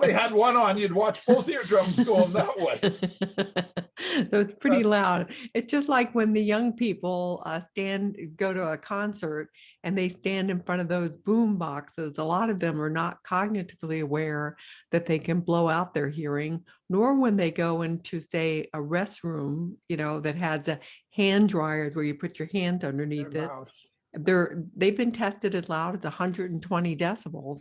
they had one on, you'd watch both eardrums going that way. So it's pretty That's, loud. It's just like when the young people go to a concert and they stand in front of those boom boxes. A lot of them are not cognitively aware that they can blow out their hearing, nor when they go into, say, a restroom, that has a hand dryers where you put your hands underneath they're it. loud. They've been tested as loud as 120 decibels.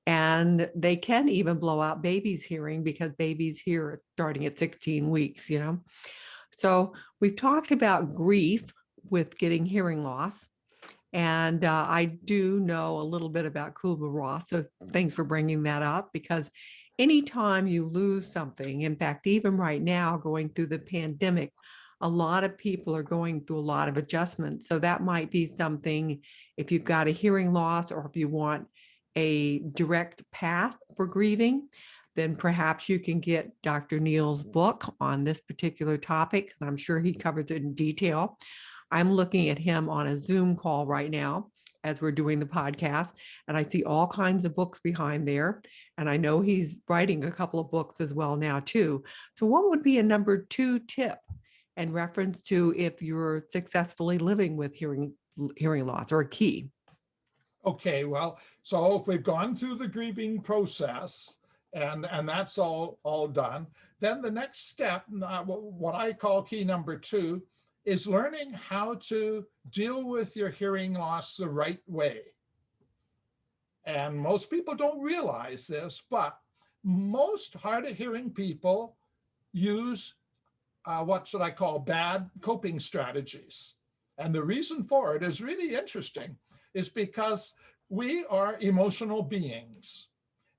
And they can even blow out babies' hearing because babies hear starting at 16 weeks, So we've talked about grief with getting hearing loss. And I do know a little bit about Kubler-Ross. So thanks for bringing that up, because anytime you lose something, in fact, even right now going through the pandemic, a lot of people are going through a lot of adjustments. So that might be something, if you've got a hearing loss or if you want a direct path for grieving, then perhaps you can get Dr. Neil's book on this particular topic. I'm sure he covers it in detail. I'm looking at him on a Zoom call right now as we're doing the podcast, and I see all kinds of books behind there. And I know he's writing a couple of books as well now too. So what would be a number 2 tip in reference to if you're successfully living with hearing loss, or a key? Okay, well, so if we've gone through the grieving process and that's all done, then the next step, what I call key number 2, is learning how to deal with your hearing loss the right way. And most people don't realize this, but most hard of hearing people use what should I call bad coping strategies. And the reason for it is really interesting, is because we are emotional beings.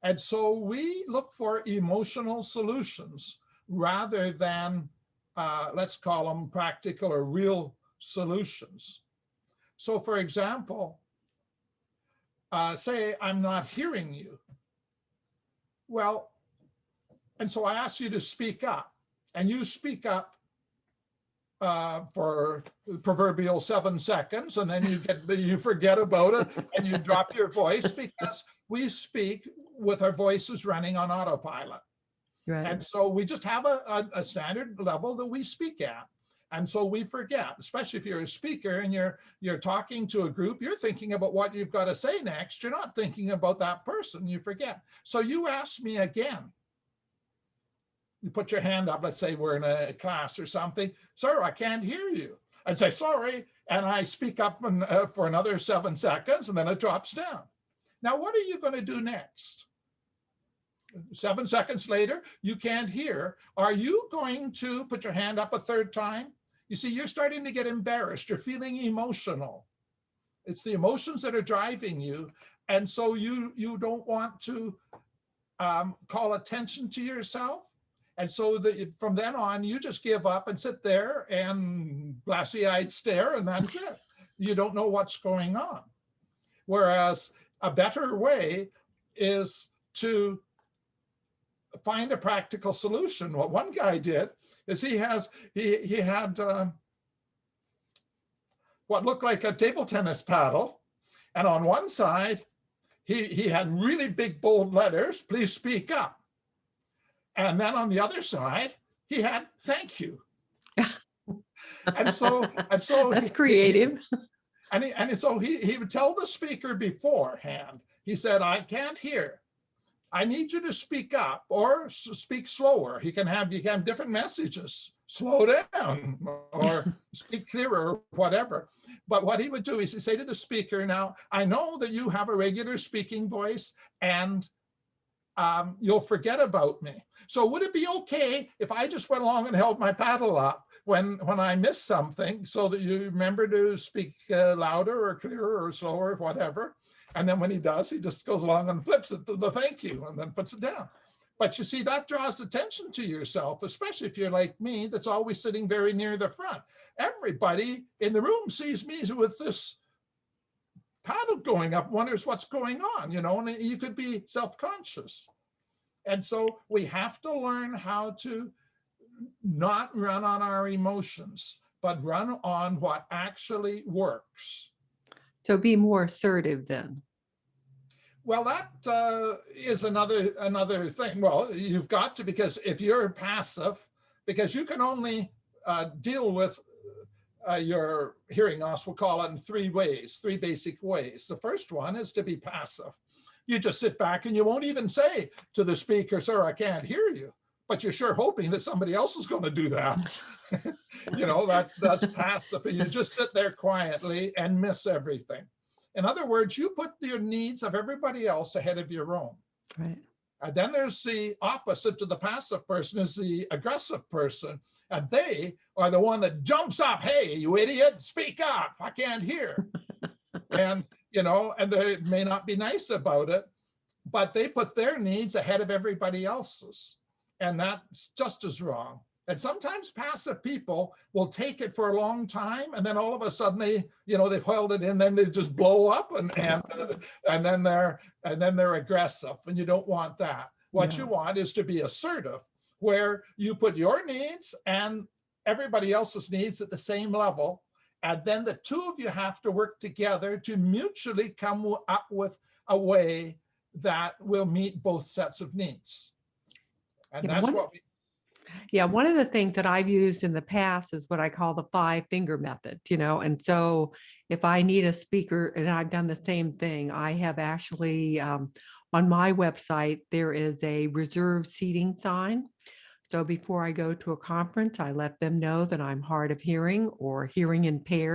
And so we look for emotional solutions rather than, let's call them practical or real solutions. So for example, say I'm not hearing you. Well, and so I ask you to speak up, and you speak up for the proverbial 7 seconds, and then you forget about it and you drop your voice, because we speak with our voices running on autopilot. Right. And so we just have a standard level that we speak at. And so we forget, especially if you're a speaker and you're talking to a group, you're thinking about what you've got to say next. You're not thinking about that person, you forget. So you ask me again. You put your hand up, let's say we're in a class or something. Sir, I can't hear you. I'd say, sorry. And I speak up for another 7 seconds, and then it drops down. Now, what are you going to do next? 7 seconds later, you can't hear. Are you going to put your hand up a 3rd time? You see, you're starting to get embarrassed. You're feeling emotional. It's the emotions that are driving you. And so you don't want to call attention to yourself. And so from then on, you just give up and sit there and glassy-eyed stare, and that's it. You don't know what's going on. Whereas a better way is to find a practical solution. What one guy did is he had what looked like a table tennis paddle, and on one side, he had really big, bold letters, please speak up. And then on the other side, he had thank you. and so That's creative. So he would tell the speaker beforehand, he said, I can't hear. I need you to speak up or speak slower. You can have different messages. Slow down or speak clearer or whatever. But what he would do is he'd say to the speaker, now, I know that you have a regular speaking voice and you'll forget about me. So would it be okay if I just went along and held my paddle up when I miss something, so that you remember to speak louder or clearer or slower, whatever? And then when he does, he just goes along and flips it to the thank you and then puts it down. But you see, that draws attention to yourself, especially if you're like me, that's always sitting very near the front. Everybody in the room sees me with this paddle going up, wonders what's going on, and you could be self-conscious. And so we have to learn how to not run on our emotions, but run on what actually works. So be more assertive then. Well, that is another thing. Well, you've got to, because if you're passive, because you can only deal with your hearing loss, we'll call it, in three ways, three basic ways. The first one is to be passive. You just sit back and you won't even say to the speaker, "Sir, I can't hear you," but you're sure hoping that somebody else is going to do that. You know, that's passive. And you just sit there quietly and miss everything. In other words, you put your needs of everybody else ahead of your own. Right. And then there's the opposite to the passive person, is the aggressive person. And they are the one that jumps up. "Hey, you idiot, speak up. I can't hear." And, you know, and they may not be nice about it, but they put their needs ahead of everybody else's. And that's just as wrong. And sometimes passive people will take it for a long time, and then all of a sudden they've held it in, then they just blow up, and then they're aggressive, and you don't want that. What you want is to be assertive, where you put your needs and everybody else's needs at the same level, and then the two of you have to work together to mutually come up with a way that will meet both sets of needs. And that's what we. Yeah, one of the things that I've used in the past is what I call the 5-finger method, and so if I need a speaker, and I've done the same thing, I have actually, on my website, there is a reserved seating sign. So before I go to a conference, I let them know that I'm hard of hearing or hearing impaired.